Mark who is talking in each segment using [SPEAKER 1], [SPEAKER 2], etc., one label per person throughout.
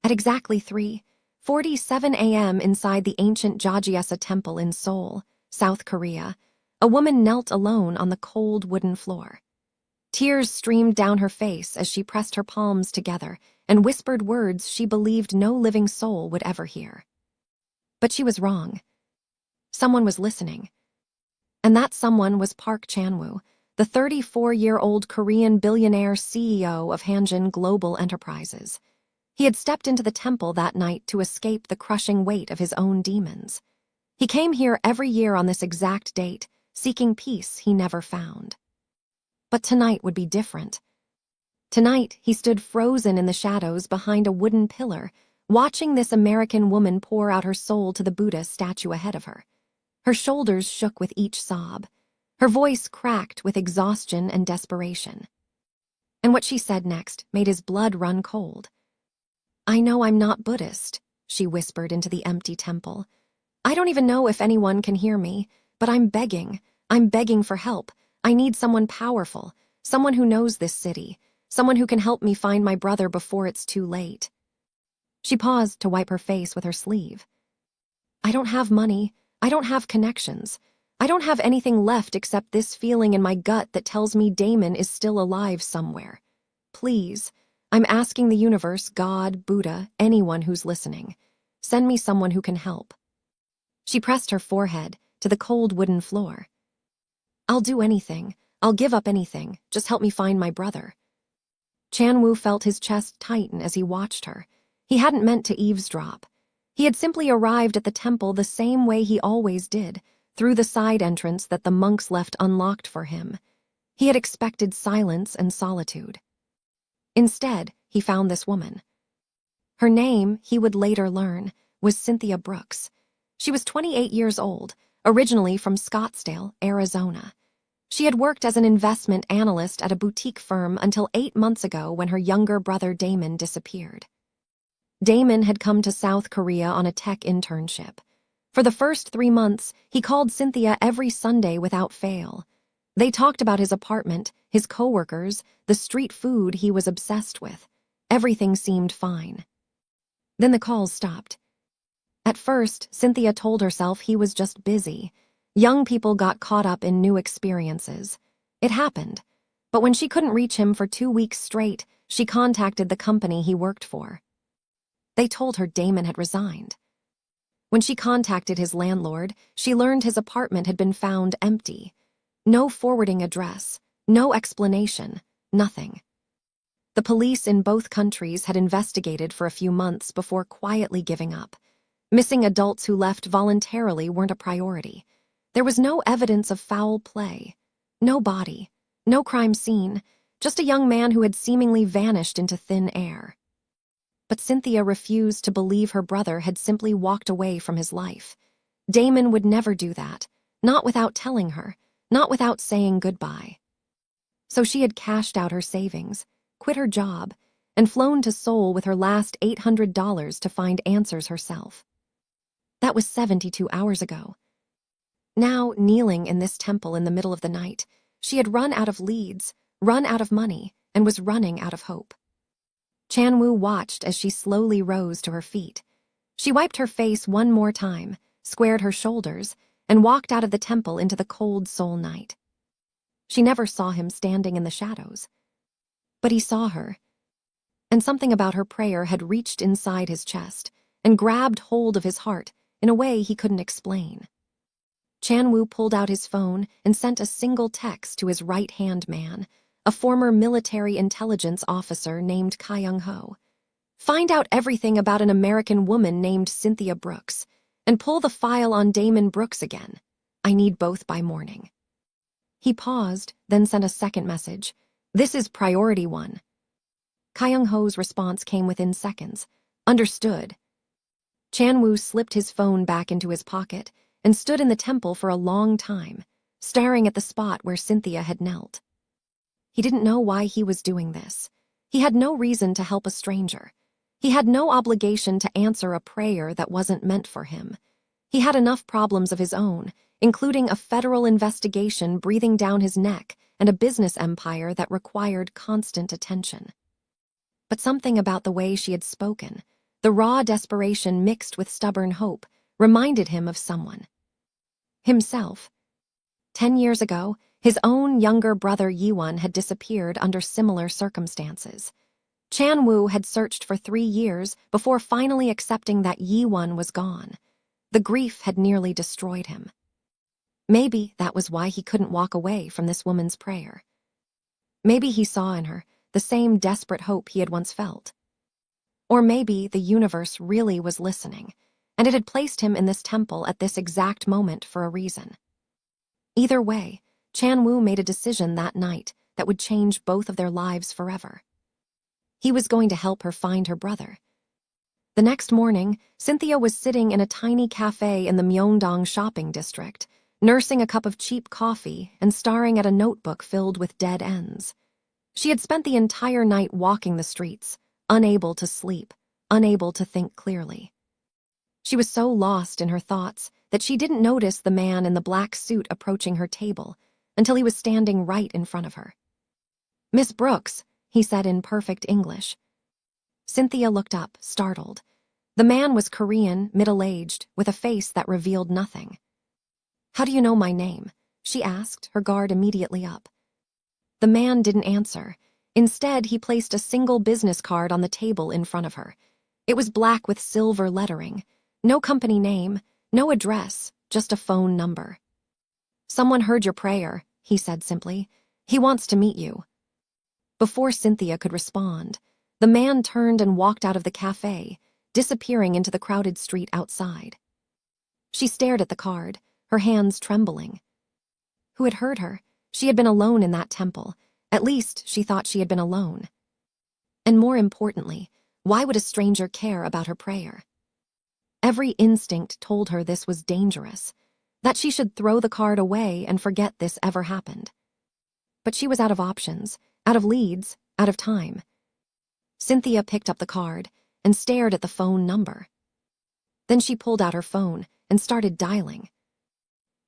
[SPEAKER 1] At exactly 3:47 a.m. inside the ancient Jagyesa temple in Seoul, South Korea, a woman knelt alone on the cold wooden floor. Tears streamed down her face as she pressed her palms together and whispered words she believed no living soul would ever hear. But she was wrong. Someone was listening. And that someone was Park Chan-woo, the 34-year-old Korean billionaire CEO of Hanjin Global Enterprises. He had stepped into the temple that night to escape the crushing weight of his own demons. He came here every year on this exact date, seeking peace he never found. But tonight would be different. Tonight, he stood frozen in the shadows behind a wooden pillar, watching this American woman pour out her soul to the Buddha statue ahead of her. Her shoulders shook with each sob. Her voice cracked with exhaustion and desperation. And what she said next made his blood run cold. "I know I'm not Buddhist," she whispered into the empty temple. "I don't even know if anyone can hear me, but I'm begging for help. I need someone powerful, someone who knows this city, someone who can help me find my brother before it's too late." She paused to wipe her face with her sleeve. "I don't have money. I don't have connections. I don't have anything left except this feeling in my gut that tells me Damon is still alive somewhere. Please, I'm asking the universe, God, Buddha, anyone who's listening. Send me someone who can help." She pressed her forehead to the cold wooden floor. "I'll do anything. I'll give up anything. Just help me find my brother." Chan-woo felt his chest tighten as he watched her. He hadn't meant to eavesdrop. He had simply arrived at the temple the same way he always did, through the side entrance that the monks left unlocked for him. He had expected silence and solitude. Instead, he found this woman. Her name, he would later learn, was Cynthia Brooks. She was 28 years old, originally from Scottsdale, Arizona. She had worked as an investment analyst at a boutique firm until 8 months ago when her younger brother Damon disappeared. Damon had come to South Korea on a tech internship. For the first 3 months, he called Cynthia every Sunday without fail. They talked about his apartment, his coworkers, the street food he was obsessed with. Everything seemed fine. Then the calls stopped. At first, Cynthia told herself he was just busy. Young people got caught up in new experiences. It happened. But when she couldn't reach him for 2 weeks straight, she contacted the company he worked for. They told her Damon had resigned. When she contacted his landlord, she learned his apartment had been found empty. No forwarding address, no explanation, nothing. The police in both countries had investigated for a few months before quietly giving up. Missing adults who left voluntarily weren't a priority. There was no evidence of foul play. No body, no crime scene, just a young man who had seemingly vanished into thin air. But Cynthia refused to believe her brother had simply walked away from his life. Damon would never do that, not without telling her, not without saying goodbye. So she had cashed out her savings, quit her job, and flown to Seoul with her last $800 to find answers herself. That was 72 hours ago. Now, kneeling in this temple in the middle of the night, she had run out of leads, run out of money, and was running out of hope. Chan-woo watched as she slowly rose to her feet. She wiped her face one more time, squared her shoulders, and walked out of the temple into the cold Seoul night. She never saw him standing in the shadows. But he saw her, and something about her prayer had reached inside his chest and grabbed hold of his heart in a way he couldn't explain. Chan-woo pulled out his phone and sent a single text to his right-hand man, a former military intelligence officer named Kyung-ho. "Find out everything about an American woman named Cynthia Brooks, and pull the file on Damon Brooks again. I need both by morning." He paused, then sent a second message. "This is priority 1. Kyung-ho's response came within seconds. "Understood." Chan-woo slipped his phone back into his pocket and stood in the temple for a long time, staring at the spot where Cynthia had knelt. He didn't know why he was doing this. He had no reason to help a stranger. He had no obligation to answer a prayer that wasn't meant for him. He had enough problems of his own, including a federal investigation breathing down his neck and a business empire that required constant attention. But something about the way she had spoken, The raw desperation mixed with stubborn hope reminded him of someone. Himself. 10 years ago, his own younger brother Yiwon had disappeared under similar circumstances. Chan Woo had searched for 3 years before finally accepting that Yiwon was gone. The grief had nearly destroyed him. Maybe that was why he couldn't walk away from this woman's prayer. Maybe he saw in her the same desperate hope he had once felt. Or maybe the universe really was listening, and it had placed him in this temple at this exact moment for a reason. Either way, Chan Woo made a decision that night that would change both of their lives forever. He was going to help her find her brother. The next morning, Cynthia was sitting in a tiny cafe in the Myeongdong shopping district, nursing a cup of cheap coffee and staring at a notebook filled with dead ends. She had spent the entire night walking the streets, unable to sleep, unable to think clearly. She was so lost in her thoughts that she didn't notice the man in the black suit approaching her table until he was standing right in front of her. "Miss Brooks," he said in perfect English. Cynthia looked up, startled. The man was Korean, middle-aged, with a face that revealed nothing. "How do you know my name?" she asked, her guard immediately up. The man didn't answer. Instead, he placed a single business card on the table in front of her. It was black with silver lettering. No company name, no address, just a phone number. "Someone heard your prayer," he said simply. "He wants to meet you." Before Cynthia could respond, the man turned and walked out of the cafe, disappearing into the crowded street outside. She stared at the card, her hands trembling. Who had heard her? She had been alone in that temple. At least, she thought she had been alone. And more importantly, why would a stranger care about her prayer? Every instinct told her this was dangerous, that she should throw the card away and forget this ever happened. But she was out of options, out of leads, out of time. Cynthia picked up the card and stared at the phone number. Then she pulled out her phone and started dialing.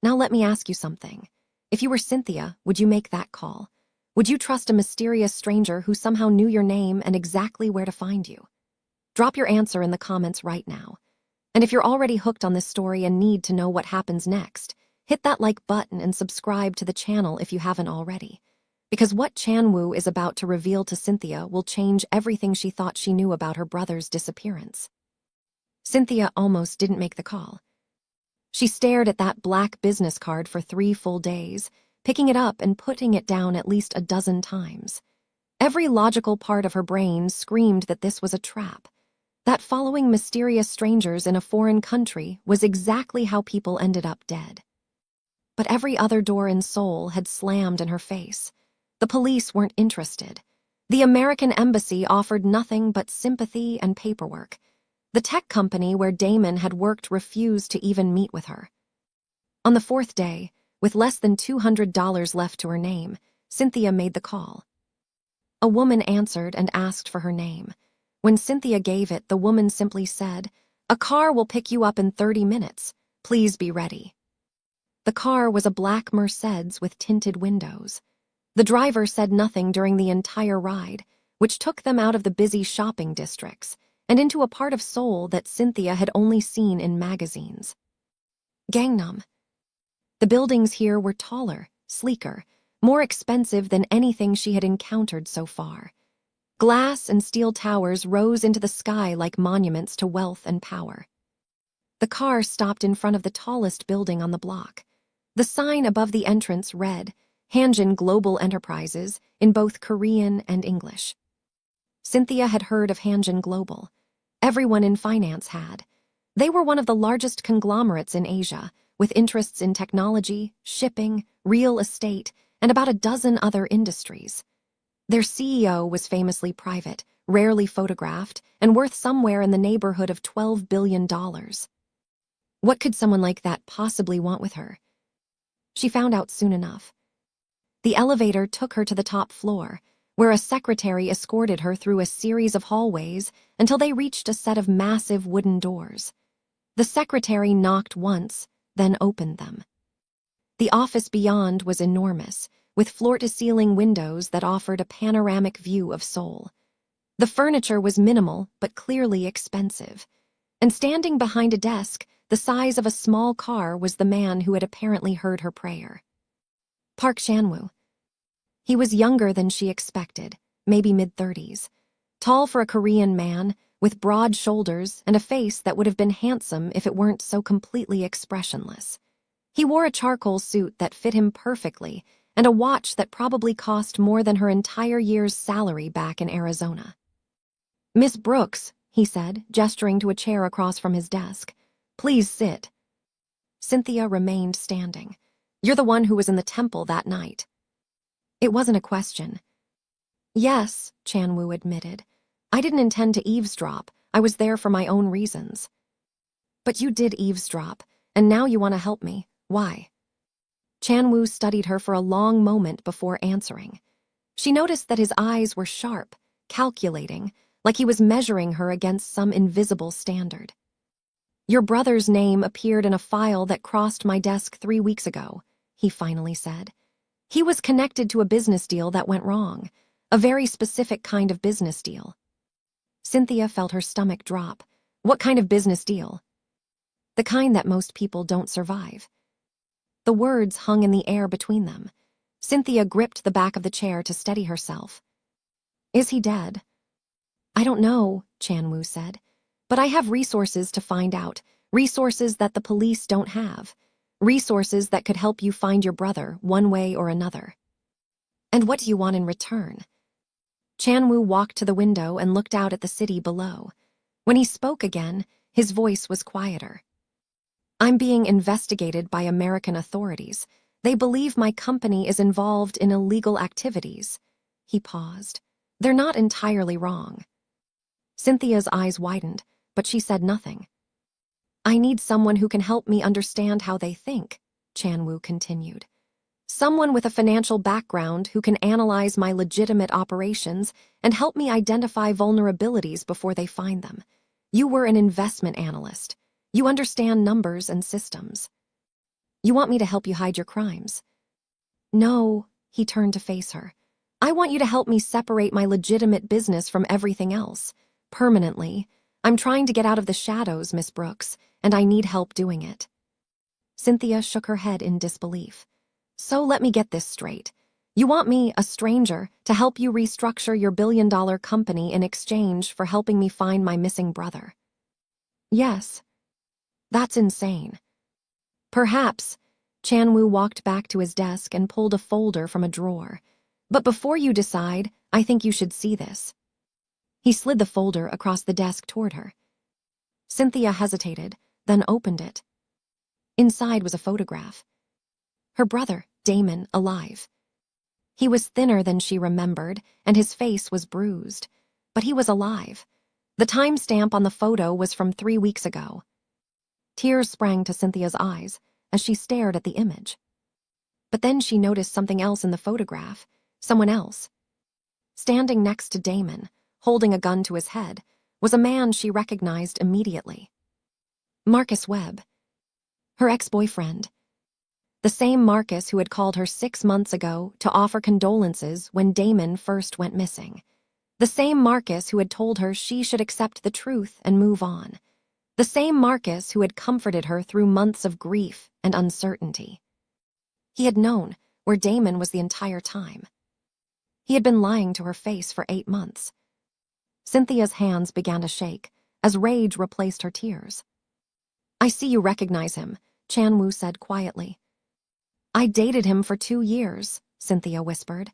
[SPEAKER 1] "Now let me ask you something. If you were Cynthia, would you make that call? Would you trust a mysterious stranger who somehow knew your name and exactly where to find you? Drop your answer in the comments right now. And if you're already hooked on this story and need to know what happens next, hit that like button and subscribe to the channel if you haven't already. Because what Chan Woo is about to reveal to Cynthia will change everything she thought she knew about her brother's disappearance. Cynthia almost didn't make the call. She stared at that black business card for 3 full days, picking it up and putting it down at least a dozen times. Every logical part of her brain screamed that this was a trap, that following mysterious strangers in a foreign country was exactly how people ended up dead. But every other door in Seoul had slammed in her face. The police weren't interested. The American embassy offered nothing but sympathy and paperwork. The tech company where Damon had worked refused to even meet with her. On the 4th day, with less than $200 left to her name, Cynthia made the call. A woman answered and asked for her name. When Cynthia gave it, the woman simply said, "A car will pick you up in 30 minutes. Please be ready." The car was a black Mercedes with tinted windows. The driver said nothing during the entire ride, which took them out of the busy shopping districts and into a part of Seoul that Cynthia had only seen in magazines. Gangnam. The buildings here were taller, sleeker, more expensive than anything she had encountered so far. Glass and steel towers rose into the sky like monuments to wealth and power. The car stopped in front of the tallest building on the block. The sign above the entrance read, Hanjin Global Enterprises, in both Korean and English. Cynthia had heard of Hanjin Global. Everyone in finance had. They were one of the largest conglomerates in Asia, with interests in technology, shipping, real estate, and about a dozen other industries. Their CEO was famously private, rarely photographed, and worth somewhere in the neighborhood of $12 billion. What could someone like that possibly want with her? She found out soon enough. The elevator took her to the top floor, where a secretary escorted her through a series of hallways until they reached a set of massive wooden doors. The secretary knocked once, then opened them. The office beyond was enormous, with floor-to-ceiling windows that offered a panoramic view of Seoul. The furniture was minimal but clearly expensive, and standing behind a desk the size of a small car was the man who had apparently heard her prayer. Park Chan-woo. He was younger than she expected, maybe mid-30s, tall for a Korean man, with broad shoulders and a face that would have been handsome if it weren't so completely expressionless. He wore a charcoal suit that fit him perfectly and a watch that probably cost more than her entire year's salary back in Arizona. "Miss Brooks," he said, gesturing to a chair across from his desk. "Please sit." Cynthia remained standing. "You're the one who was in the temple that night." It wasn't a question. "Yes," Chan-woo admitted. "I didn't intend to eavesdrop. I was there for my own reasons." "But you did eavesdrop, and now you want to help me. Why?" Chan-woo studied her for a long moment before answering. She noticed that his eyes were sharp, calculating, like he was measuring her against some invisible standard. "Your brother's name appeared in a file that crossed my desk 3 weeks ago," he finally said. "He was connected to a business deal that went wrong, a very specific kind of business deal." Cynthia felt her stomach drop. What kind of business deal? The kind that most people don't survive. The words hung in the air between them. Cynthia gripped the back of the chair to steady herself. "Is he dead?" "I don't know," Chan-woo said. "But I have resources to find out, resources that the police don't have, resources that could help you find your brother one way or another." "And what do you want in return?" Chan-woo walked to the window and looked out at the city below. When he spoke again, his voice was quieter. "I'm being investigated by American authorities. They believe my company is involved in illegal activities." He paused. "They're not entirely wrong." Cynthia's eyes widened, but she said nothing. "I need someone who can help me understand how they think," Chan-woo continued. "Someone with a financial background who can analyze my legitimate operations and help me identify vulnerabilities before they find them. You were an investment analyst. You understand numbers and systems. You want me to help you hide your crimes?" "No," he turned to face her. "I want you to help me separate my legitimate business from everything else, permanently. I'm trying to get out of the shadows, Miss Brooks, and I need help doing it." Cynthia shook her head in disbelief. "So let me get this straight. You want me, a stranger, to help you restructure your billion-dollar company in exchange for helping me find my missing brother?" "Yes." "That's insane." "Perhaps." Chan-woo walked back to his desk and pulled a folder from a drawer. "But before you decide, I think you should see this." He slid the folder across the desk toward her. Cynthia hesitated, then opened it. Inside was a photograph. Her brother, Damon, alive. He was thinner than she remembered, and his face was bruised. But he was alive. The timestamp on the photo was from 3 weeks ago. Tears sprang to Cynthia's eyes as she stared at the image. But then she noticed something else in the photograph, someone else. Standing next to Damon, holding a gun to his head, was a man she recognized immediately. Marcus Webb. Her ex-boyfriend. The same Marcus who had called her 6 months ago to offer condolences when Damon first went missing. The same Marcus who had told her she should accept the truth and move on. The same Marcus who had comforted her through months of grief and uncertainty. He had known where Damon was the entire time. He had been lying to her face for 8 months. Cynthia's hands began to shake as rage replaced her tears. "I see you recognize him," Chan-woo said quietly. "I dated him for 2 years," Cynthia whispered.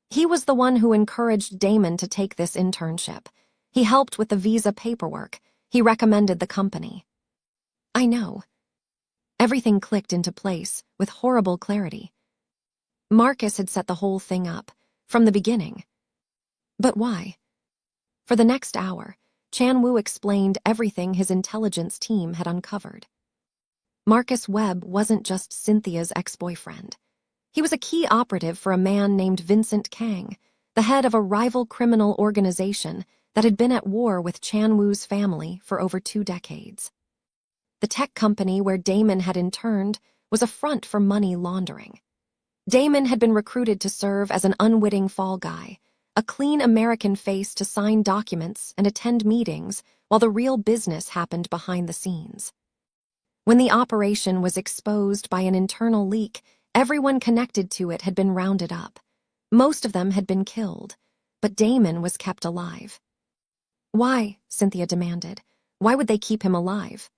[SPEAKER 1] "He was the one who encouraged Damon to take this internship. He helped with the visa paperwork. He recommended the company." "I know." Everything clicked into place with horrible clarity. Marcus had set the whole thing up, from the beginning. But why? For the next hour, Chan-woo explained everything his intelligence team had uncovered. Marcus Webb wasn't just Cynthia's ex-boyfriend. He was a key operative for a man named Vincent Kang, the head of a rival criminal organization that had been at war with Chan-woo's family for over 2 decades. The tech company where Damon had interned was a front for money laundering. Damon had been recruited to serve as an unwitting fall guy, a clean American face to sign documents and attend meetings while the real business happened behind the scenes. When the operation was exposed by an internal leak, everyone connected to it had been rounded up. Most of them had been killed, but Damon was kept alive. Why? Cynthia demanded. Why would they keep him alive?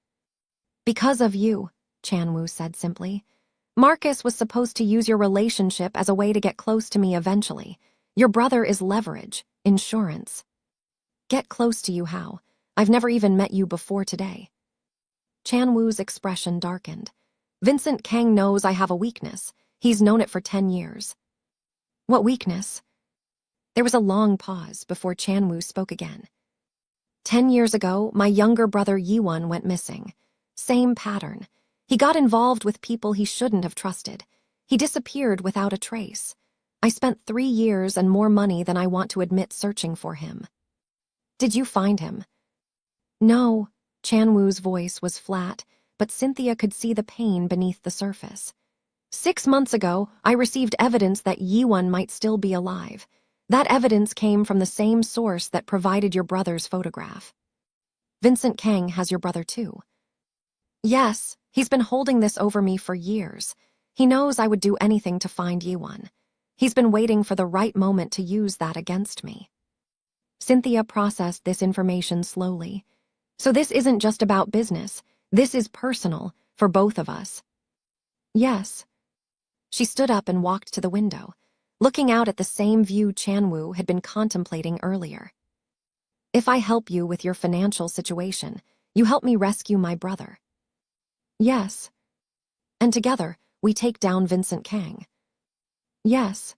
[SPEAKER 1] Because of you, Chan-woo said simply. Marcus was supposed to use your relationship as a way to get close to me eventually. Your brother is leverage, insurance. Get close to you how? I've never even met you before today. Chan-woo's expression darkened. Vincent Kang knows I have a weakness. He's known it for 10 years. What weakness? There was a long pause before Chan-woo spoke again. 10 years ago, my younger brother Yi-won went missing. Same pattern. He got involved with people he shouldn't have trusted. He disappeared without a trace. I spent 3 years and more money than I want to admit searching for him. Did you find him? No. Chan-woo's voice was flat, but Cynthia could see the pain beneath the surface. 6 months ago, I received evidence that Yi-won might still be alive. That evidence came from the same source that provided your brother's photograph. Vincent Kang has your brother too. Yes, he's been holding this over me for years. He knows I would do anything to find Yi-won. He's been waiting for the right moment to use that against me. Cynthia processed this information slowly. So this isn't just about business. This is personal, for both of us. Yes. She stood up and walked to the window, looking out at the same view Chan-woo had been contemplating earlier. If I help you with your financial situation, you help me rescue my brother. Yes. And together, we take down Vincent Kang. Yes.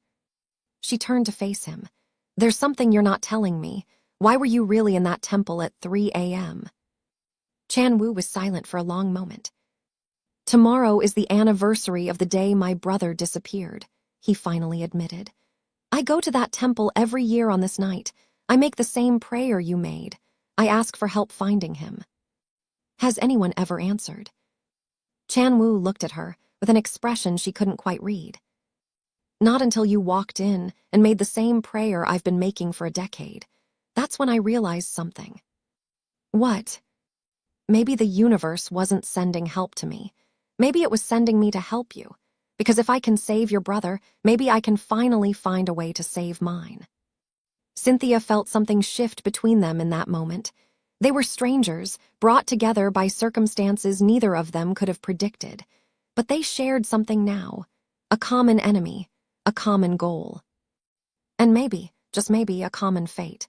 [SPEAKER 1] She turned to face him. There's something you're not telling me. Why were you really in that temple at 3 a.m.? Chan-woo was silent for a long moment. Tomorrow is the anniversary of the day my brother disappeared, he finally admitted. I go to that temple every year on this night. I make the same prayer you made. I ask for help finding him. Has anyone ever answered? Chan-woo looked at her with an expression she couldn't quite read. Not until you walked in and made the same prayer I've been making for a decade. That's when I realized something. What? Maybe the universe wasn't sending help to me. Maybe it was sending me to help you. Because if I can save your brother, maybe I can finally find a way to save mine. Cynthia felt something shift between them in that moment. They were strangers, brought together by circumstances neither of them could have predicted. But they shared something now. A common enemy, a common goal. And maybe, just maybe, a common fate.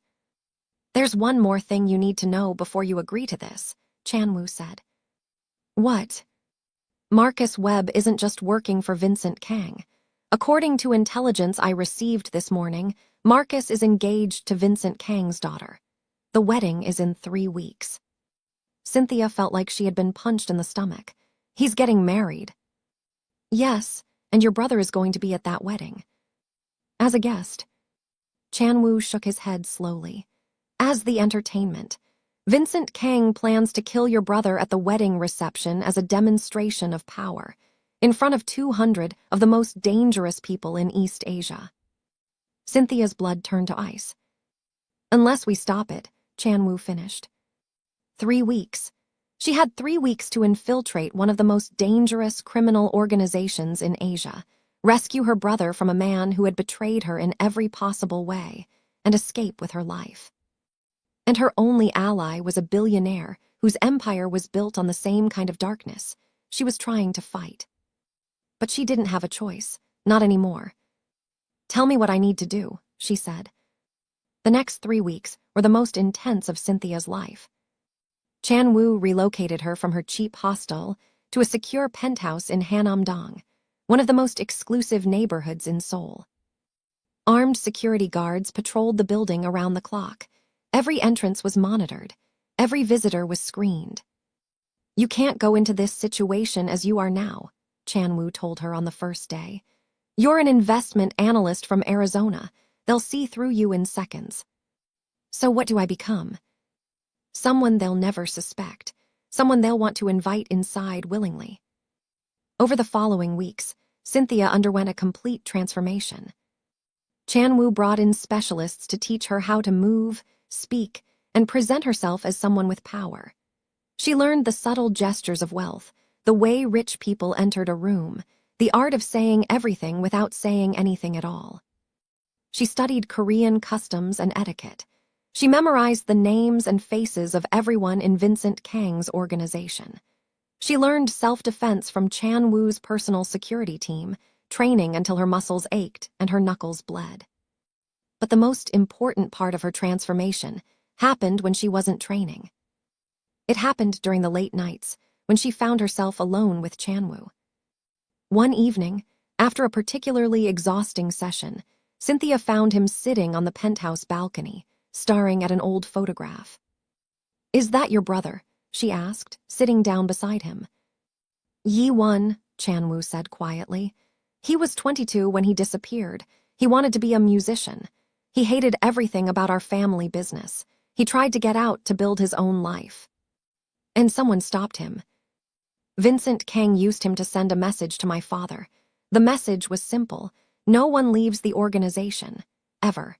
[SPEAKER 1] There's one more thing you need to know before you agree to this, Chan-woo said. What? Marcus Webb isn't just working for Vincent Kang. According to intelligence I received this morning, Marcus is engaged to Vincent Kang's daughter. The wedding is in 3 weeks. Cynthia felt like she had been punched in the stomach. He's getting married. Yes, and your brother is going to be at that wedding. As a guest. Chan-woo shook his head slowly. As the entertainment. Vincent Kang plans to kill your brother at the wedding reception as a demonstration of power, in front of 200 of the most dangerous people in East Asia. Cynthia's blood turned to ice. Unless we stop it, Chan-woo finished. 3 weeks. She had 3 weeks to infiltrate one of the most dangerous criminal organizations in Asia, rescue her brother from a man who had betrayed her in every possible way, and escape with her life. And her only ally was a billionaire whose empire was built on the same kind of darkness she was trying to fight. But she didn't have a choice, not anymore. Tell me what I need to do, she said. The next 3 weeks were the most intense of Cynthia's life. Chan-woo relocated her from her cheap hostel to a secure penthouse in Hanam-dong, one of the most exclusive neighborhoods in Seoul. Armed security guards patrolled the building around the clock. Every entrance was monitored. Every visitor was screened. You can't go into this situation as you are now, Chan-woo told her on the first day. You're an investment analyst from Arizona. They'll see through you in seconds. So what do I become? Someone they'll never suspect. Someone they'll want to invite inside willingly. Over the following weeks, Cynthia underwent a complete transformation. Chan Wu brought in specialists to teach her how to move, speak, and present herself as someone with power. She learned the subtle gestures of wealth, the way rich people entered a room, the art of saying everything without saying anything at all. She studied Korean customs and etiquette. She memorized the names and faces of everyone in Vincent Kang's organization. She learned self-defense from Chan Wu's personal security team, training until her muscles ached and her knuckles bled. But the most important part of her transformation happened when she wasn't training. It happened during the late nights, when she found herself alone with Chan Wu. One evening, after a particularly exhausting session, Cynthia found him sitting on the penthouse balcony, staring at an old photograph. "Is that your brother?" she asked, sitting down beside him. "Yi-won," Chan Wu said quietly. "He was 22 when he disappeared. He wanted to be a musician. He hated everything about our family business. He tried to get out to build his own life." And someone stopped him. "Vincent Kang used him to send a message to my father. The message was simple. No one leaves the organization. Ever."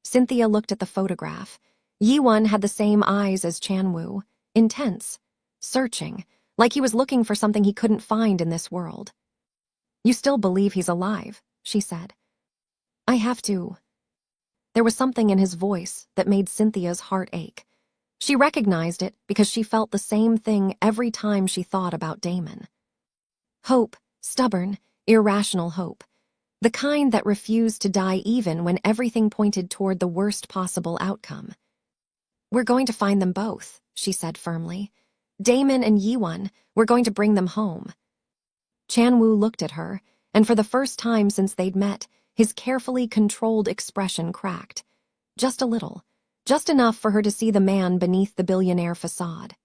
[SPEAKER 1] Cynthia looked at the photograph. Yi-won had the same eyes as Chan Wu, intense, searching, like he was looking for something he couldn't find in this world. "You still believe he's alive?" she said. "I have to." There was something in his voice that made Cynthia's heart ache. She recognized it because she felt the same thing every time she thought about Damon. Hope, stubborn, irrational hope. The kind that refused to die even when everything pointed toward the worst possible outcome. "We're going to find them both," she said firmly. "Damon and Yi-won, we're going to bring them home." Chan Wu looked at her, and for the first time since they'd met, his carefully controlled expression cracked. Just a little. Just enough for her to see the man beneath the billionaire facade.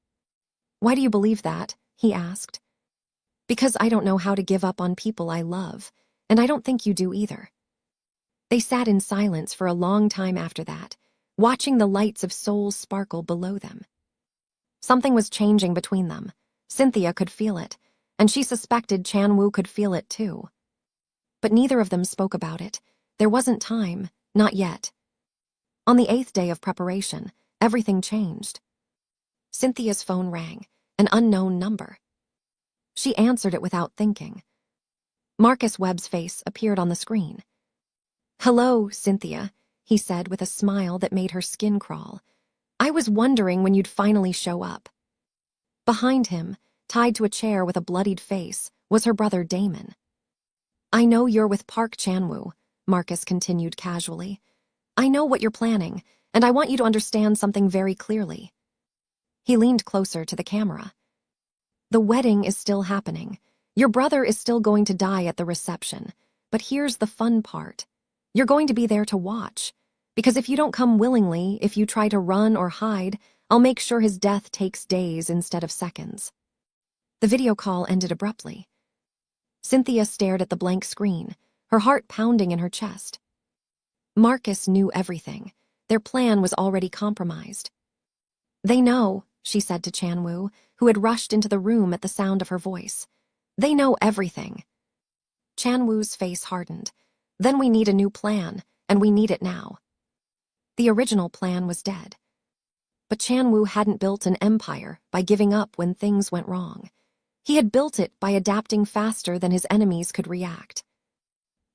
[SPEAKER 1] "Why do you believe that?" he asked. "Because I don't know how to give up on people I love, and I don't think you do either." They sat in silence for a long time after that, watching the lights of Seoul sparkle below them. Something was changing between them. Cynthia could feel it, and she suspected Chan Wu could feel it too. But neither of them spoke about it. There wasn't time, not yet. On the 8th day of preparation, everything changed. Cynthia's phone rang, an unknown number. She answered it without thinking. Marcus Webb's face appeared on the screen. "Hello, Cynthia," he said with a smile that made her skin crawl. "I was wondering when you'd finally show up." Behind him, tied to a chair with a bloodied face, was her brother Damon. "I know you're with Park Chan-woo," Marcus continued casually. "I know what you're planning, and I want you to understand something very clearly." He leaned closer to the camera. "The wedding is still happening. Your brother is still going to die at the reception. But here's the fun part. You're going to be there to watch. Because if you don't come willingly, if you try to run or hide, I'll make sure his death takes days instead of seconds." The video call ended abruptly. Cynthia stared at the blank screen, her heart pounding in her chest. Marcus knew everything. Their plan was already compromised. "They know," she said to Chan Wu, who had rushed into the room at the sound of her voice. "They know everything." Chan Wu's face hardened. "Then we need a new plan, and we need it now." The original plan was dead. But Chan Wu hadn't built an empire by giving up when things went wrong. He had built it by adapting faster than his enemies could react.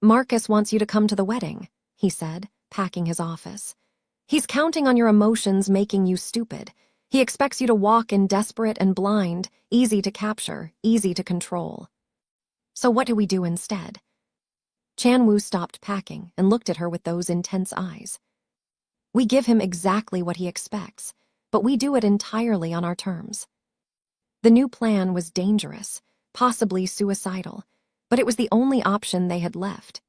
[SPEAKER 1] "Marcus wants you to come to the wedding," he said, packing his office. "He's counting on your emotions making you stupid. He expects you to walk in desperate and blind, easy to capture, easy to control." "So what do we do instead?" Chan Wu stopped packing and looked at her with those intense eyes. "We give him exactly what he expects, but we do it entirely on our terms." The new plan was dangerous, possibly suicidal, but it was the only option they had left.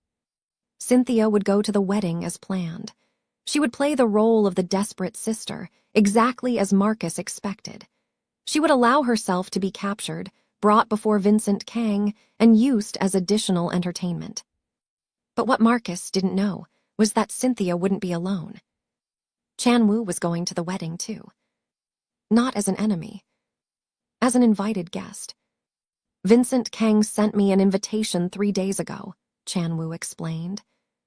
[SPEAKER 1] Cynthia would go to the wedding as planned. She would play the role of the desperate sister, exactly as Marcus expected. She would allow herself to be captured, brought before Vincent Kang, and used as additional entertainment. But what Marcus didn't know was that Cynthia wouldn't be alone. Chan Wu was going to the wedding too. Not as an enemy. As an invited guest. "Vincent Kang sent me an invitation 3 days ago," Chan Wu explained.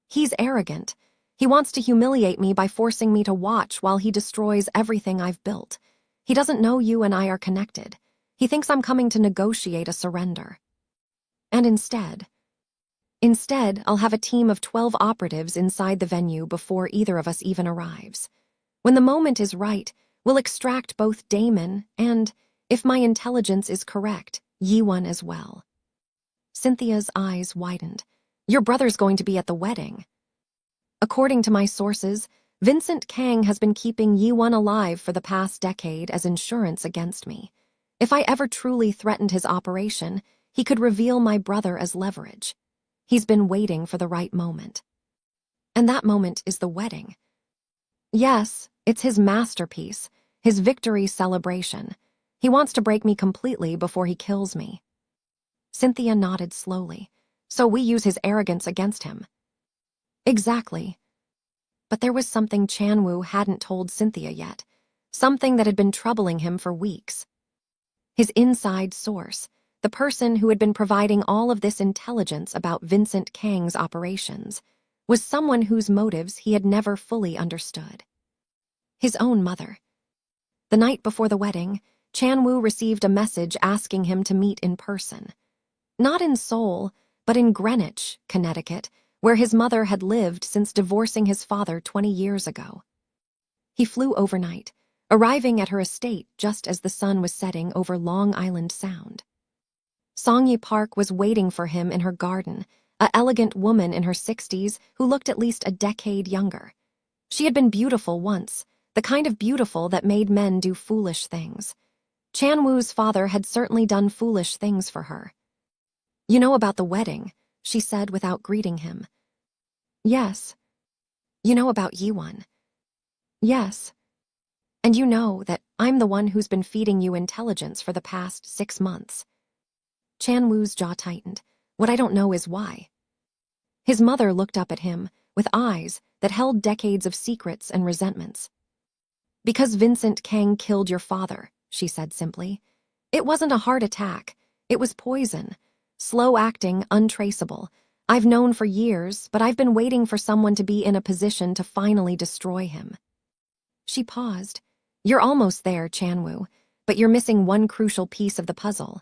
[SPEAKER 1] He's arrogant. He wants to humiliate me by forcing me to watch while he destroys everything I've built. He doesn't know you and I are connected. He thinks I'm coming to negotiate a surrender. And instead, I'll have a team of 12 operatives inside the venue before either of us even arrives. When the moment is right, we'll extract both Damon and, if my intelligence is correct, Yiwon as well. Cynthia's eyes widened. Your brother's going to be at the wedding. According to my sources, Vincent Kang has been keeping Yiwon alive for the past decade as insurance against me. If I ever truly threatened his operation, he could reveal my brother as leverage. He's been waiting for the right moment. And that moment is the wedding. Yes, it's his masterpiece, his victory celebration. He wants to break me completely before he kills me. Cynthia nodded slowly. So we use his arrogance against him. Exactly. But there was something Chanwoo hadn't told Cynthia yet, something that had been troubling him for weeks. His inside source, the person who had been providing all of this intelligence about Vincent Kang's operations, was someone whose motives he had never fully understood. His own mother. The night before the wedding, Chanwoo received a message asking him to meet in person. Not in Seoul, but in Greenwich, Connecticut, where his mother had lived since divorcing his father 20 years ago. He flew overnight, arriving at her estate just as the sun was setting over Long Island Sound. Songye Park was waiting for him in her garden, an elegant woman in her 60s who looked at least a decade younger. She had been beautiful once, the kind of beautiful that made men do foolish things. Chanwoo's father had certainly done foolish things for her. You know about the wedding, she said without greeting him. Yes. You know about Yiwon. Yes. And you know that I'm the one who's been feeding you intelligence for the past 6 months. Chanwoo's jaw tightened. What I don't know is why. His mother looked up at him with eyes that held decades of secrets and resentments. Because Vincent Kang killed your father, she said simply. It wasn't a heart attack. It was poison. Slow-acting, untraceable. I've known for years, but I've been waiting for someone to be in a position to finally destroy him. She paused. You're almost there, Chanwoo, but you're missing one crucial piece of the puzzle.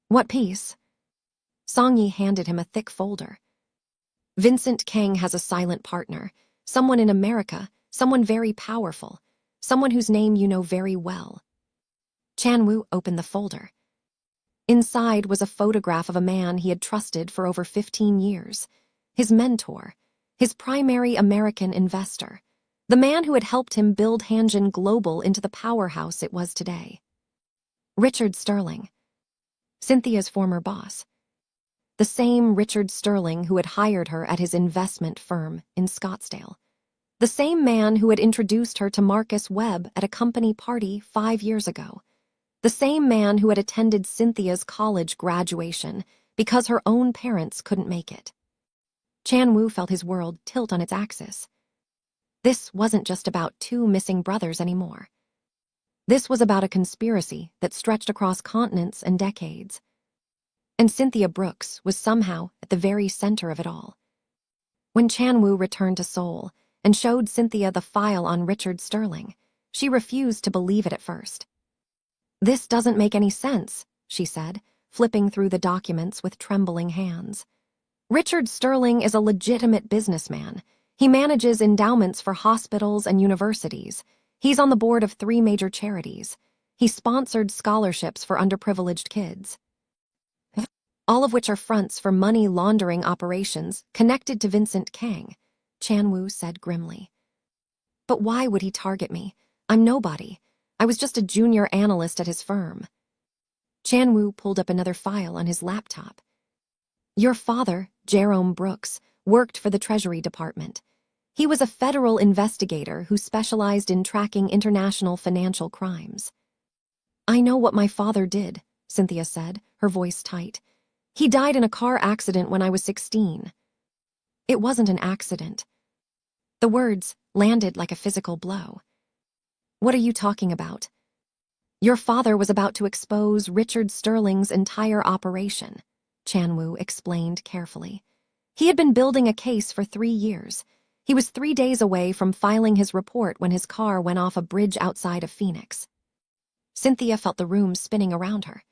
[SPEAKER 1] What piece? Songye handed him a thick folder. Vincent Kang has a silent partner, someone in America, someone very powerful, someone whose name you know very well. Chanwoo opened the folder. Inside was a photograph of a man he had trusted for over 15 years, his mentor, his primary American investor, the man who had helped him build Hanjin Global into the powerhouse it was today. Richard Sterling, Cynthia's former boss. The same Richard Sterling who had hired her at his investment firm in Scottsdale. The same man who had introduced her to Marcus Webb at a company party 5 years ago. The same man who had attended Cynthia's college graduation because her own parents couldn't make it. Chanwoo felt his world tilt on its axis. This wasn't just about 2 missing brothers anymore. This was about a conspiracy that stretched across continents and decades. And Cynthia Brooks was somehow at the very center of it all. When Chanwoo returned to Seoul and showed Cynthia the file on Richard Sterling, she refused to believe it at first. This doesn't make any sense, she said, flipping through the documents with trembling hands. Richard Sterling is a legitimate businessman. He manages endowments for hospitals and universities. He's on the board of 3 major charities. He sponsored scholarships for underprivileged kids. All of which are fronts for money laundering operations connected to Vincent Kang, Chanwoo said grimly. But why would he target me? I'm nobody. I was just a junior analyst at his firm. Chanwoo pulled up another file on his laptop. Your father, Jerome Brooks, worked for the Treasury Department. He was a federal investigator who specialized in tracking international financial crimes. I know what my father did, Cynthia said, her voice tight. He died in a car accident when I was 16. It wasn't an accident. The words landed like a physical blow. What are you talking about? Your father was about to expose Richard Sterling's entire operation, Chanwoo explained carefully. He had been building a case for 3 years. He was 3 days away from filing his report when his car went off a bridge outside of Phoenix. Cynthia felt the room spinning around her.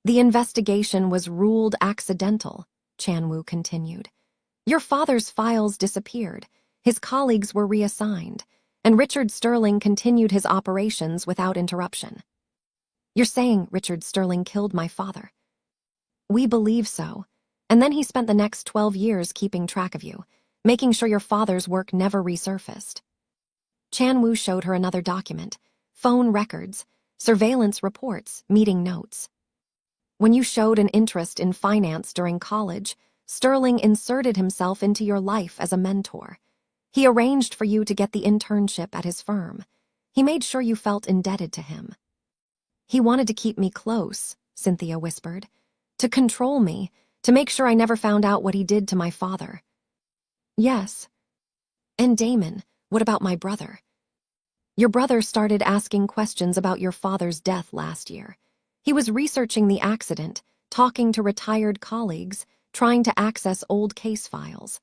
[SPEAKER 1] The investigation was ruled accidental, Chan-woo continued. Your father's files disappeared, his colleagues were reassigned, and Richard Sterling continued his operations without interruption. You're saying Richard Sterling killed my father? We believe so, and then he spent the next 12 years keeping track of you, making sure your father's work never resurfaced. Chan-woo showed her another document, phone records, surveillance reports, meeting notes. When you showed an interest in finance during college, Sterling inserted himself into your life as a mentor. He arranged for you to get the internship at his firm. He made sure you felt indebted to him. He wanted to keep me close, Cynthia whispered. To control me, to make sure I never found out what he did to my father. Yes. And Damon, what about my brother? Your brother started asking questions about your father's death last year. He was researching the accident, talking to retired colleagues, trying to access old case files.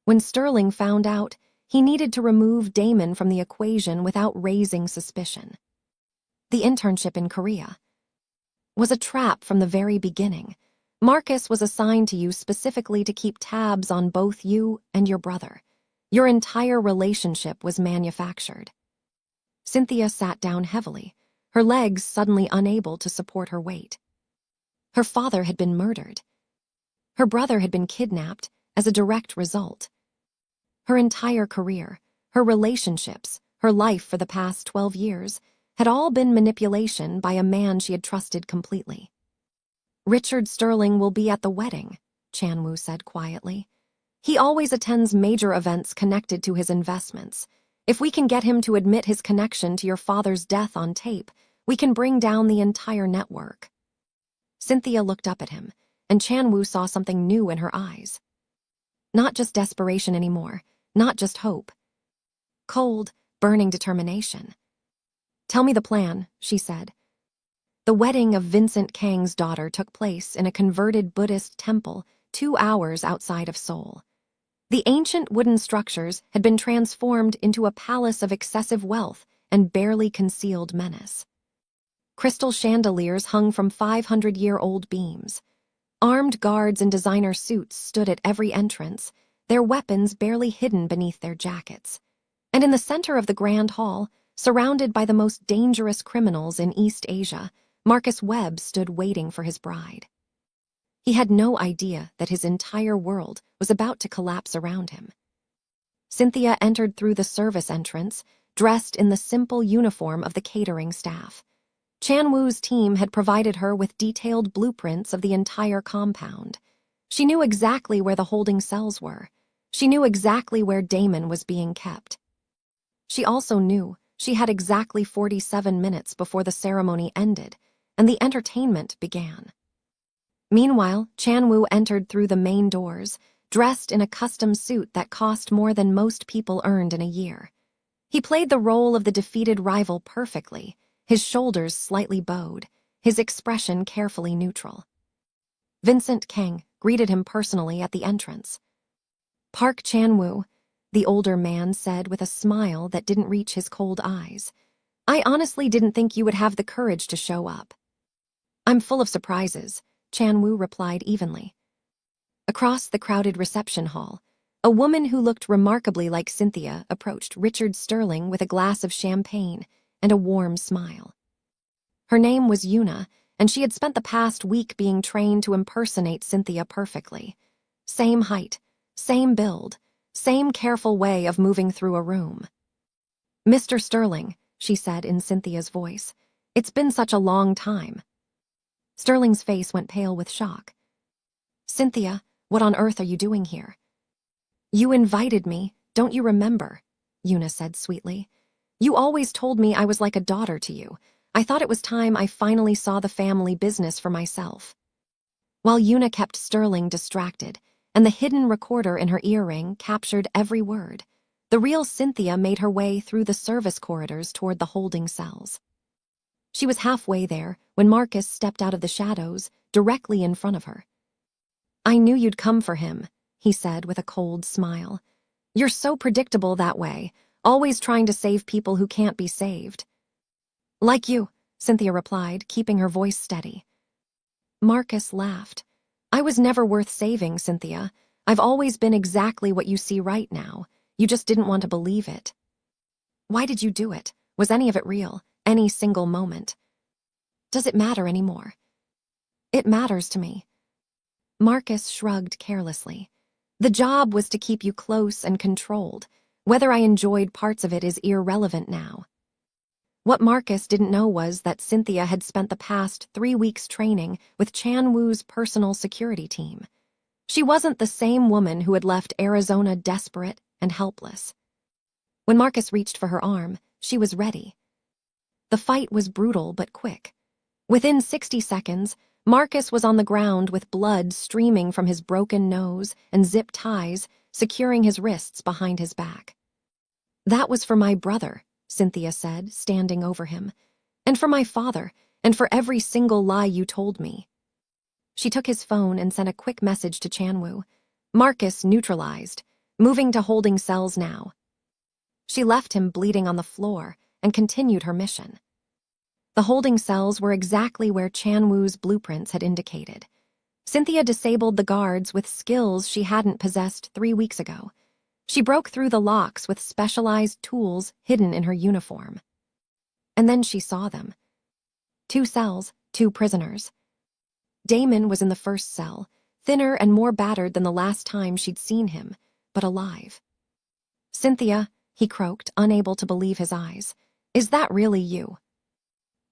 [SPEAKER 1] When Sterling found out, he needed to remove Damon from the equation without raising suspicion. The internship in Korea was a trap from the very beginning. Marcus was assigned to you specifically to keep tabs on both you and your brother. Your entire relationship was manufactured. Cynthia sat down heavily, her legs suddenly unable to support her weight. Her father had been murdered. Her brother had been kidnapped as a direct result. Her entire career, her relationships, her life for the past 12 years had all been manipulation by a man she had trusted completely. Richard Sterling will be at the wedding, Chan-woo said quietly. He always attends major events connected to his investments. If we can get him to admit his connection to your father's death on tape, we can bring down the entire network. Cynthia looked up at him, and Chan-woo saw something new in her eyes. Not just desperation anymore, not just hope. Cold, burning determination. Tell me the plan, she said. The wedding of Vincent Kang's daughter took place in a converted Buddhist temple 2 hours outside of Seoul. The ancient wooden structures had been transformed into a palace of excessive wealth and barely concealed menace. Crystal chandeliers hung from 500-year-old beams. Armed guards in designer suits stood at every entrance, their weapons barely hidden beneath their jackets. And in the center of the grand hall, surrounded by the most dangerous criminals in East Asia, Marcus Webb stood waiting for his bride. He had no idea that his entire world was about to collapse around him. Cynthia entered through the service entrance, dressed in the simple uniform of the catering staff. Chan-woo's team had provided her with detailed blueprints of the entire compound. She knew exactly where the holding cells were. She knew exactly where Damon was being kept. She also knew she had exactly 47 minutes before the ceremony ended, and the entertainment began. Meanwhile, Chan-woo entered through the main doors, dressed in a custom suit that cost more than most people earned in a year. He played the role of the defeated rival perfectly, his shoulders slightly bowed, his expression carefully neutral. Vincent Kang greeted him personally at the entrance. Park Chan-woo, the older man said with a smile that didn't reach his cold eyes. I honestly didn't think you would have the courage to show up. I'm full of surprises, Chan-woo replied evenly. Across the crowded reception hall, a woman who looked remarkably like Cynthia approached Richard Sterling with a glass of champagne and a warm smile. Her name was Yuna, and she had spent the past week being trained to impersonate Cynthia perfectly. Same height, same build, same careful way of moving through a room. Mr. Sterling, she said in Cynthia's voice, it's been such a long time. Sterling's face went pale with shock. Cynthia, what on earth are you doing here? You invited me, don't you remember? Yuna said sweetly. You always told me I was like a daughter to you. I thought it was time I finally saw the family business for myself. While Yuna kept Sterling distracted, and the hidden recorder in her earring captured every word, the real Cynthia made her way through the service corridors toward the holding cells. She was halfway there when Marcus stepped out of the shadows directly in front of her. I knew you'd come for him, he said with a cold smile. You're so predictable that way, always trying to save people who can't be saved. Like you, Cynthia replied, keeping her voice steady. Marcus laughed. I was never worth saving, Cynthia. I've always been exactly what you see right now. You just didn't want to believe it. Why did you do it? Was any of it real? Any single moment? Does it matter anymore? It matters to me. Marcus shrugged carelessly. The job was to keep you close and controlled. Whether I enjoyed parts of it is irrelevant now. What Marcus didn't know was that Cynthia had spent the past 3 weeks training with Chan Woo's personal security team. She wasn't the same woman who had left Arizona desperate and helpless. When Marcus reached for her arm, she was ready. The fight was brutal but quick. Within 60 seconds, Marcus was on the ground with blood streaming from his broken nose and zip ties securing his wrists behind his back. That was for my brother, Cynthia said, standing over him, and for my father, and for every single lie you told me. She took his phone and sent a quick message to Chan Woo. Marcus neutralized, moving to holding cells now. She left him bleeding on the floor and continued her mission. The holding cells were exactly where Chan Woo's blueprints had indicated. Cynthia disabled the guards with skills she hadn't possessed 3 weeks ago. She broke through the locks with specialized tools hidden in her uniform. And then she saw them. 2 cells, 2 prisoners. Damon was in the first cell, thinner and more battered than the last time she'd seen him, but alive. Cynthia, he croaked, unable to believe his eyes. Is that really you?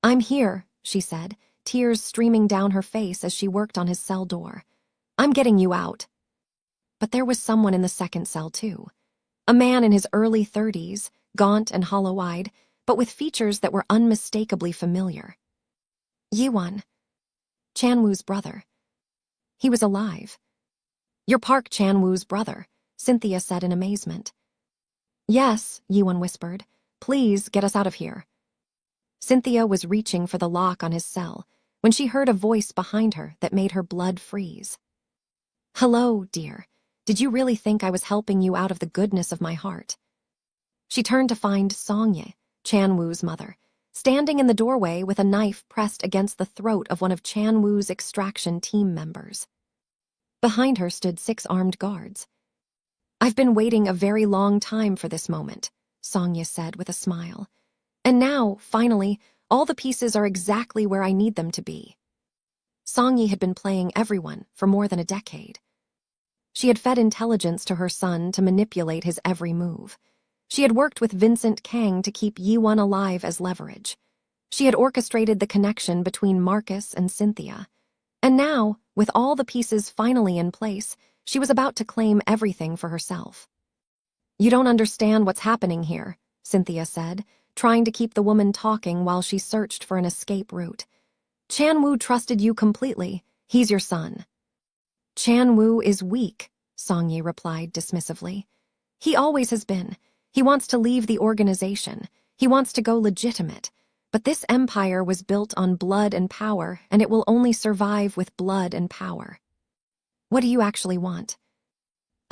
[SPEAKER 1] I'm here, she said, tears streaming down her face as she worked on his cell door. I'm getting you out. But there was someone in the second cell, too. A man in his early 30s, gaunt and hollow-eyed, but with features that were unmistakably familiar. Yiwon, Chan Woo's brother. He was alive. You're Park Chan Woo's brother, Cynthia said in amazement. Yes, Yiwon whispered. Please get us out of here. Cynthia was reaching for the lock on his cell when she heard a voice behind her that made her blood freeze. Hello, dear. Did you really think I was helping you out of the goodness of my heart? She turned to find Songye, Chan Woo's mother, standing in the doorway with a knife pressed against the throat of one of Chan Woo's extraction team members. Behind her stood 6 armed guards. I've been waiting a very long time for this moment, Songye said with a smile. And now, finally, all the pieces are exactly where I need them to be. Songye had been playing everyone for more than a decade. She had fed intelligence to her son to manipulate his every move. She had worked with Vincent Kang to keep Yiwon alive as leverage. She had orchestrated the connection between Marcus and Cynthia. And now, with all the pieces finally in place, she was about to claim everything for herself. You don't understand what's happening here, Cynthia said, trying to keep the woman talking while she searched for an escape route. Chan Woo trusted you completely. He's your son. Chan Woo is weak, Songye replied dismissively. He always has been. He wants to leave the organization. He wants to go legitimate. But this empire was built on blood and power, and it will only survive with blood and power. What do you actually want?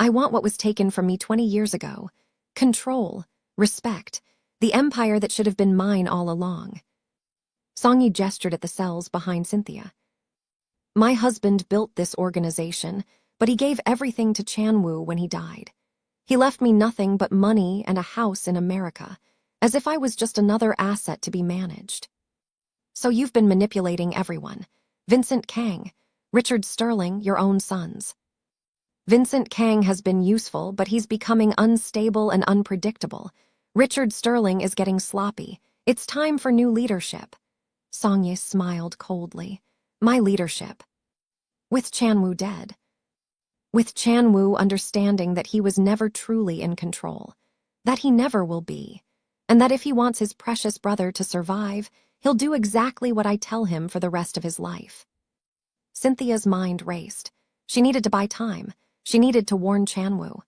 [SPEAKER 1] I want what was taken from me 20 years ago. Control, respect, the empire that should have been mine all along. Songye gestured at the cells behind Cynthia. My husband built this organization, but he gave everything to Chan Woo when he died. He left me nothing but money and a house in America, as if I was just another asset to be managed. So you've been manipulating everyone. Vincent Kang, Richard Sterling, your own sons. Vincent Kang has been useful, but he's becoming unstable and unpredictable. Richard Sterling is getting sloppy. It's time for new leadership. Songye smiled coldly. My leadership. With Chan Woo dead. With Chan Woo understanding that he was never truly in control. That he never will be. And that if he wants his precious brother to survive, he'll do exactly what I tell him for the rest of his life. Cynthia's mind raced. She needed to buy time. She needed to warn Chan Woo.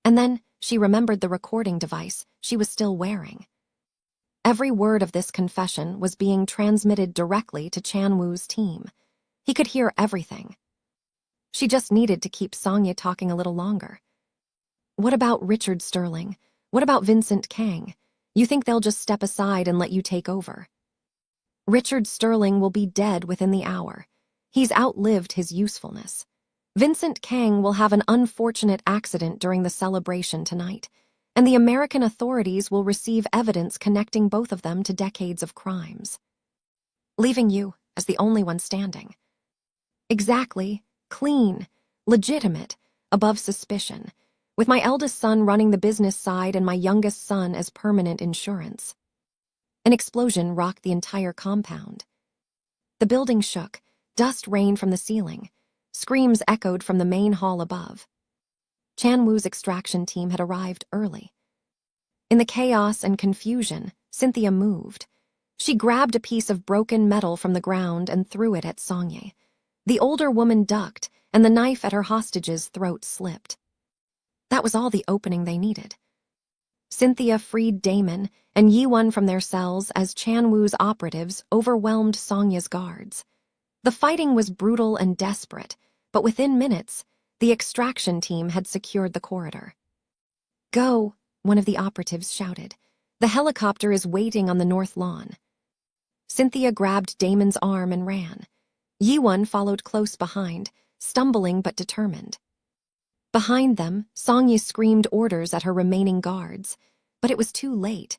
[SPEAKER 1] And then she remembered the recording device she was still wearing. Every word of this confession was being transmitted directly to Chan Woo's team. He could hear everything. She just needed to keep Sonia talking a little longer. What about Richard Sterling? What about Vincent Kang? You think they'll just step aside and let you take over? Richard Sterling will be dead within the hour. He's outlived his usefulness. Vincent Kang will have an unfortunate accident during the celebration tonight, and the American authorities will receive evidence connecting both of them to decades of crimes. Leaving you as the only one standing. Exactly, clean, legitimate, above suspicion, with my eldest son running the business side and my youngest son as permanent insurance. An explosion rocked the entire compound. The building shook, dust rained from the ceiling, screams echoed from the main hall above. Chan Woo's extraction team had arrived early. In the chaos and confusion, Cynthia moved. She grabbed a piece of broken metal from the ground and threw it at Songye. The older woman ducked, and the knife at her hostage's throat slipped. That was all the opening they needed. Cynthia freed Damon and Yiwon from their cells as Chan Woo's operatives overwhelmed Songye's guards. The fighting was brutal and desperate, but within minutes, the extraction team had secured the corridor. "Go," one of the operatives shouted. "The helicopter is waiting on the north lawn." Cynthia grabbed Damon's arm and ran. Yiwon followed close behind, stumbling but determined. Behind them, Songye screamed orders at her remaining guards, but it was too late.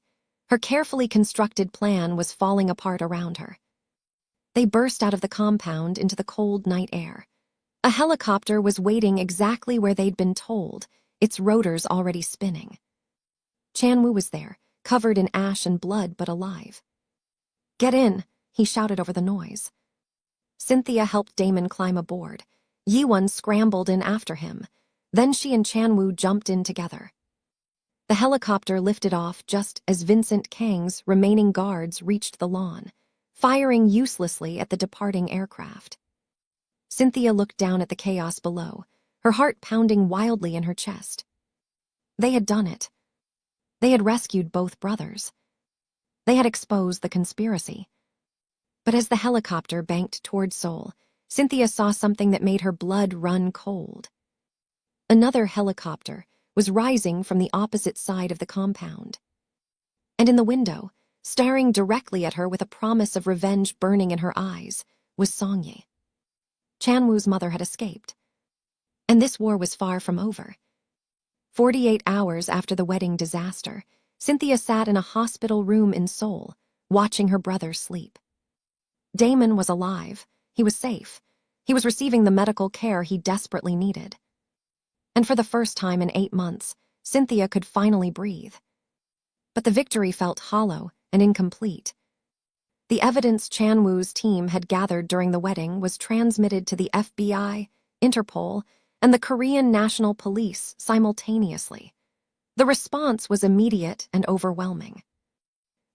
[SPEAKER 1] Her carefully constructed plan was falling apart around her. They burst out of the compound into the cold night air. A helicopter was waiting exactly where they'd been told, its rotors already spinning. Chan Woo was there, covered in ash and blood but alive. "Get in," he shouted over the noise. Cynthia helped Damon climb aboard. Yiwon scrambled in after him. Then she and Chan Woo jumped in together. The helicopter lifted off just as Vincent Kang's remaining guards reached the lawn, firing uselessly at the departing aircraft. Cynthia looked down at the chaos below, her heart pounding wildly in her chest. They had done it. They had rescued both brothers. They had exposed the conspiracy. But as the helicopter banked toward Seoul, Cynthia saw something that made her blood run cold. Another helicopter was rising from the opposite side of the compound. And in the window, staring directly at her with a promise of revenge burning in her eyes, was Songye. Chan Woo's mother had escaped. And this war was far from over. 48 hours after the wedding disaster, Cynthia sat in a hospital room in Seoul, watching her brother sleep. Damon was alive. He was safe. He was receiving the medical care he desperately needed. And for the first time in 8 months, Cynthia could finally breathe. But the victory felt hollow and incomplete. The evidence Chan Woo's team had gathered during the wedding was transmitted to the FBI, Interpol, and the Korean National Police simultaneously. The response was immediate and overwhelming.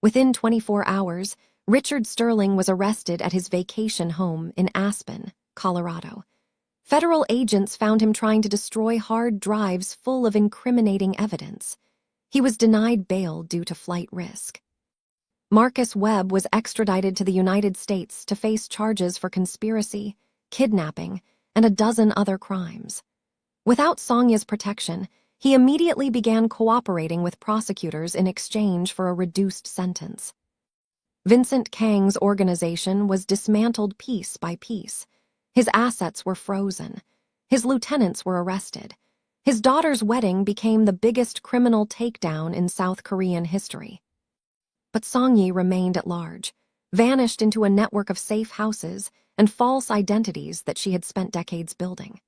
[SPEAKER 1] Within 24 hours, Richard Sterling was arrested at his vacation home in Aspen, Colorado. Federal agents found him trying to destroy hard drives full of incriminating evidence. He was denied bail due to flight risk. Marcus Webb was extradited to the United States to face charges for conspiracy, kidnapping, and a dozen other crimes. Without Songye's protection, he immediately began cooperating with prosecutors in exchange for a reduced sentence. Vincent Kang's organization was dismantled piece by piece. His assets were frozen. His lieutenants were arrested. His daughter's wedding became the biggest criminal takedown in South Korean history. But Songye remained at large, vanished into a network of safe houses and false identities that she had spent decades building.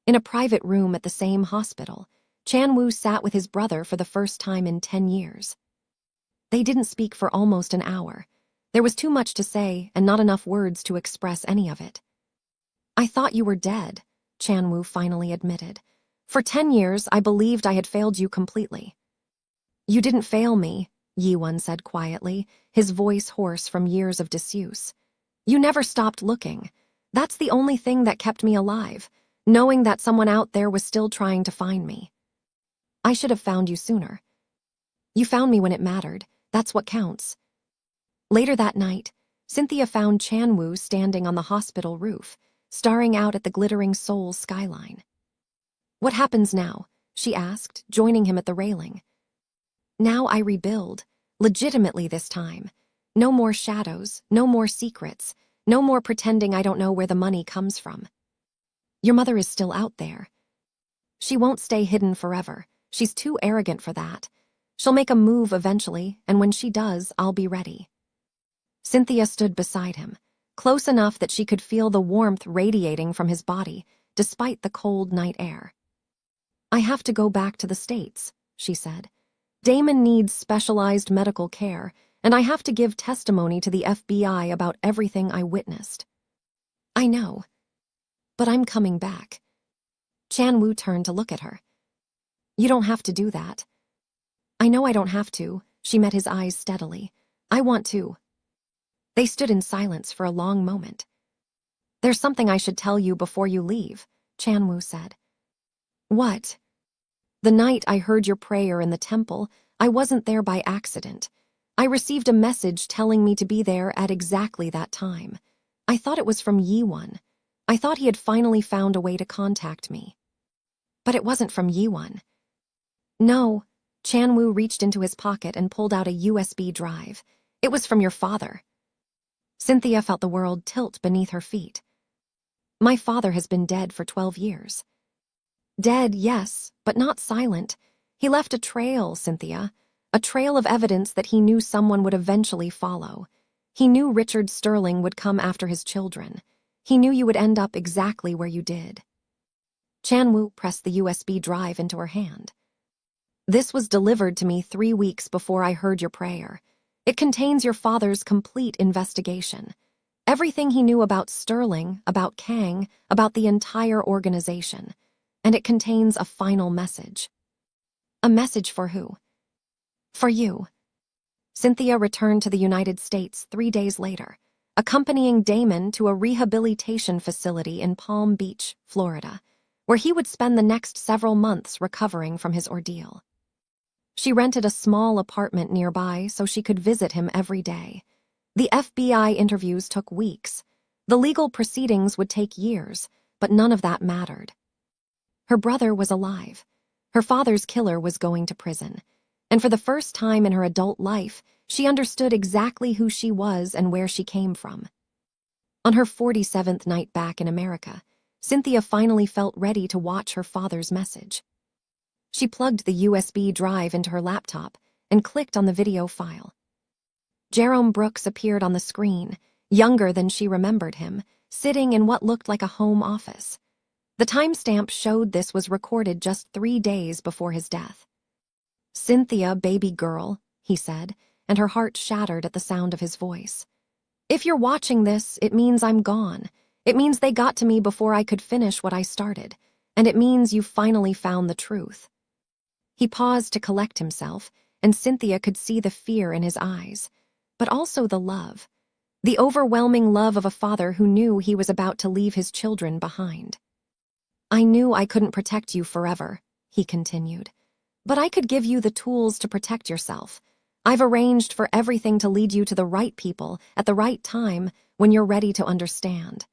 [SPEAKER 1] In a private room at the same hospital, Chan Woo sat with his brother for the first time in 10 years. They didn't speak for almost an hour. There was too much to say and not enough words to express any of it. "I thought you were dead," Chan Woo finally admitted. "For 10 years, I believed I had failed you completely." "You didn't fail me," Yiwon said quietly, his voice hoarse from years of disuse. "You never stopped looking. That's the only thing that kept me alive, knowing that someone out there was still trying to find me. I should have found you sooner. You found me when it mattered. That's what counts." Later that night, Cynthia found Chan Woo standing on the hospital roof, staring out at the glittering Seoul skyline. "What happens now?" she asked, joining him at the railing. "Now I rebuild, legitimately this time. No more shadows, no more secrets, no more pretending I don't know where the money comes from. Your mother is still out there. She won't stay hidden forever. She's too arrogant for that. She'll make a move eventually, and when she does, I'll be ready." Cynthia stood beside him, close enough that she could feel the warmth radiating from his body, despite the cold night air. "I have to go back to the States," she said. "Damon needs specialized medical care, and I have to give testimony to the FBI about everything I witnessed." "I know. But I'm coming back." Chan-woo turned to look at her. "You don't have to do that." "I know I don't have to," she met his eyes steadily. "I want to." They stood in silence for a long moment. "There's something I should tell you before you leave," Chan-woo said. "What?" "The night I heard your prayer in the temple, I wasn't there by accident. I received a message telling me to be there at exactly that time. I thought it was from Yi-won. I thought he had finally found a way to contact me. But it wasn't from Yi-won." "No." Chan-woo reached into his pocket and pulled out a USB drive. "It was from your father." Cynthia felt the world tilt beneath her feet. "My father has been dead for 12 years. Dead, yes, but not silent. He left a trail, Cynthia. A trail of evidence that he knew someone would eventually follow. He knew Richard Sterling would come after his children. He knew you would end up exactly where you did." Chan-woo pressed the USB drive into her hand. "This was delivered to me 3 weeks before I heard your prayer. It contains your father's complete investigation. Everything he knew about Sterling, about Kang, about the entire organization. And it contains a final message." "A message for who?" "For you." Cynthia returned to the United States 3 days later, accompanying Damon to a rehabilitation facility in Palm Beach, Florida, where he would spend the next several months recovering from his ordeal. She rented a small apartment nearby so she could visit him every day. The FBI interviews took weeks. The legal proceedings would take years, but none of that mattered. Her brother was alive. Her father's killer was going to prison. And for the first time in her adult life, she understood exactly who she was and where she came from. On her 47th night back in America, Cynthia finally felt ready to watch her father's message. She plugged the USB drive into her laptop and clicked on the video file. Jerome Brooks appeared on the screen, younger than she remembered him, sitting in what looked like a home office. The timestamp showed this was recorded just 3 days before his death. "Cynthia, baby girl," he said, and her heart shattered at the sound of his voice. "If you're watching this, it means I'm gone. It means they got to me before I could finish what I started, and it means you finally found the truth." He paused to collect himself, and Cynthia could see the fear in his eyes, but also the love. The overwhelming love of a father who knew he was about to leave his children behind. "I knew I couldn't protect you forever," he continued, "but I could give you the tools to protect yourself. I've arranged for everything to lead you to the right people at the right time when you're ready to understand.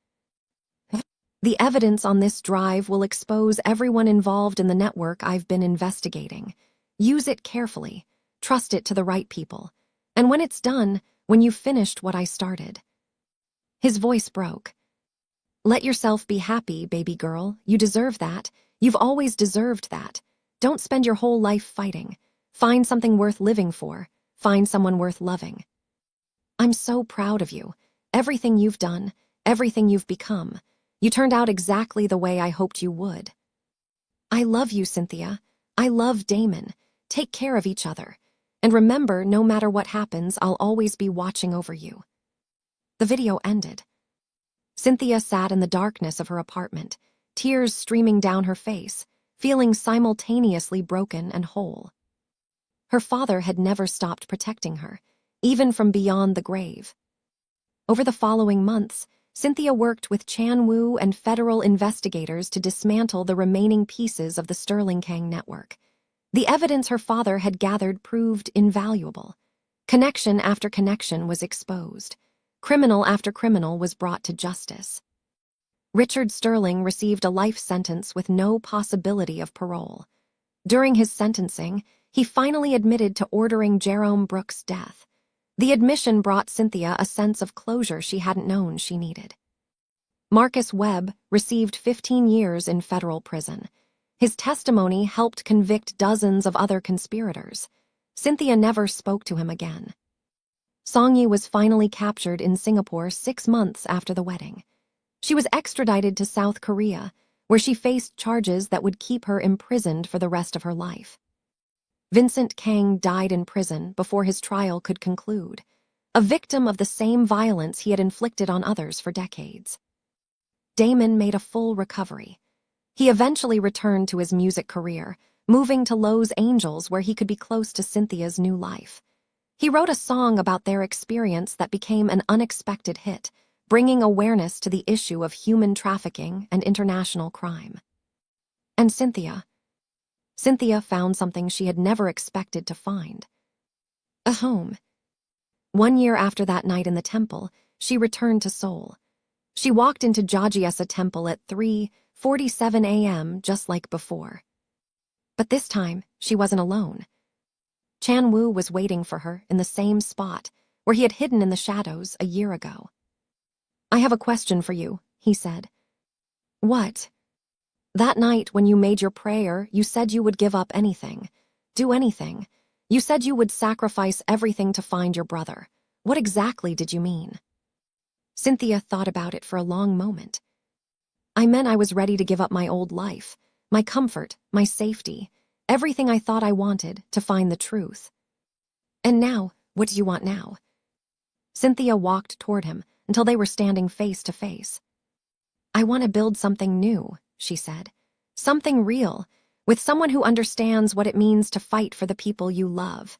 [SPEAKER 1] The evidence on this drive will expose everyone involved in the network I've been investigating. Use it carefully. Trust it to the right people. And when it's done, when you've finished what I started." His voice broke. "Let yourself be happy, baby girl. You deserve that. You've always deserved that. Don't spend your whole life fighting. Find something worth living for. Find someone worth loving. I'm so proud of you. Everything you've done, everything you've become. You turned out exactly the way I hoped you would. I love you, Cynthia. I love Damon. Take care of each other. And remember, no matter what happens, I'll always be watching over you." The video ended. Cynthia sat in the darkness of her apartment, tears streaming down her face, feeling simultaneously broken and whole. Her father had never stopped protecting her, even from beyond the grave. Over the following months, Cynthia worked with Chan-woo and federal investigators to dismantle the remaining pieces of the Sterling Kang network. The evidence her father had gathered proved invaluable. Connection after connection was exposed. Criminal after criminal was brought to justice. Richard Sterling received a life sentence with no possibility of parole. During his sentencing, he finally admitted to ordering Jerome Brooks' death. The admission brought Cynthia a sense of closure she hadn't known she needed. Marcus Webb received 15 years in federal prison. His testimony helped convict dozens of other conspirators. Cynthia never spoke to him again. Song-yi was finally captured in Singapore 6 months after the wedding. She was extradited to South Korea, where she faced charges that would keep her imprisoned for the rest of her life. Vincent Kang died in prison before his trial could conclude, a victim of the same violence he had inflicted on others for decades. Damon made a full recovery. He eventually returned to his music career, moving to Los Angeles where he could be close to Cynthia's new life. He wrote a song about their experience that became an unexpected hit, bringing awareness to the issue of human trafficking and international crime. And Cynthia found something she had never expected to find. A home. 1 year after that night in the temple, she returned to Seoul. She walked into Jajiesa Temple at 3:47 a.m. just like before. But this time, she wasn't alone. Chan Woo was waiting for her in the same spot where he had hidden in the shadows a year ago. "I have a question for you," he said. "What?" "That night when you made your prayer, you said you would give up anything, do anything. You said you would sacrifice everything to find your brother. What exactly did you mean?" Cynthia thought about it for a long moment. "I meant I was ready to give up my old life, my comfort, my safety, everything I thought I wanted to find the truth." "And now, what do you want now?" Cynthia walked toward him until they were standing face to face. "I want to build something new," she said. "Something real, with someone who understands what it means to fight for the people you love.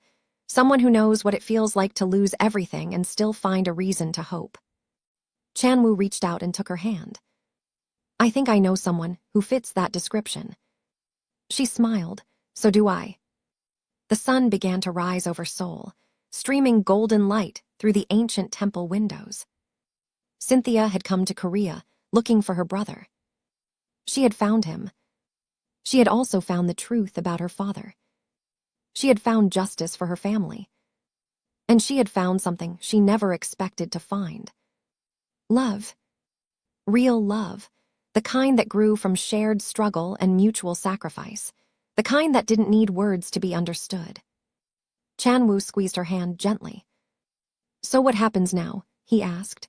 [SPEAKER 1] Someone who knows what it feels like to lose everything and still find a reason to hope." Chan Woo reached out and took her hand. "I think I know someone who fits that description." She smiled. "So do I." The sun began to rise over Seoul, streaming golden light through the ancient temple windows. Cynthia had come to Korea looking for her brother. She had found him. She had also found the truth about her father. She had found justice for her family. And she had found something she never expected to find. Love. Real love. The kind that grew from shared struggle and mutual sacrifice. The kind that didn't need words to be understood. Chan Woo squeezed her hand gently. "So what happens now?" he asked.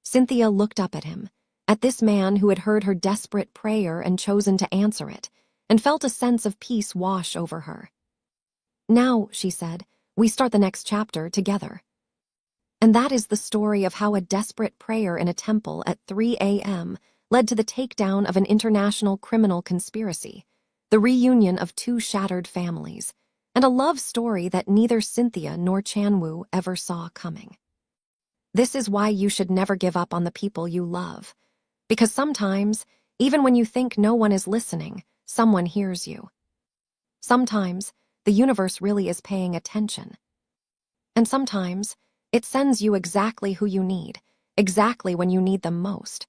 [SPEAKER 1] Cynthia looked up at him, at this man who had heard her desperate prayer and chosen to answer it, and felt a sense of peace wash over her. "Now," she said, "we start the next chapter together." And that is the story of how a desperate prayer in a temple at 3 a.m. led to the takedown of an international criminal conspiracy, the reunion of two shattered families, and a love story that neither Cynthia nor Chan Woo ever saw coming. This is why you should never give up on the people you love. Because sometimes, even when you think no one is listening, someone hears you. Sometimes, the universe really is paying attention. And sometimes, it sends you exactly who you need, exactly when you need them most.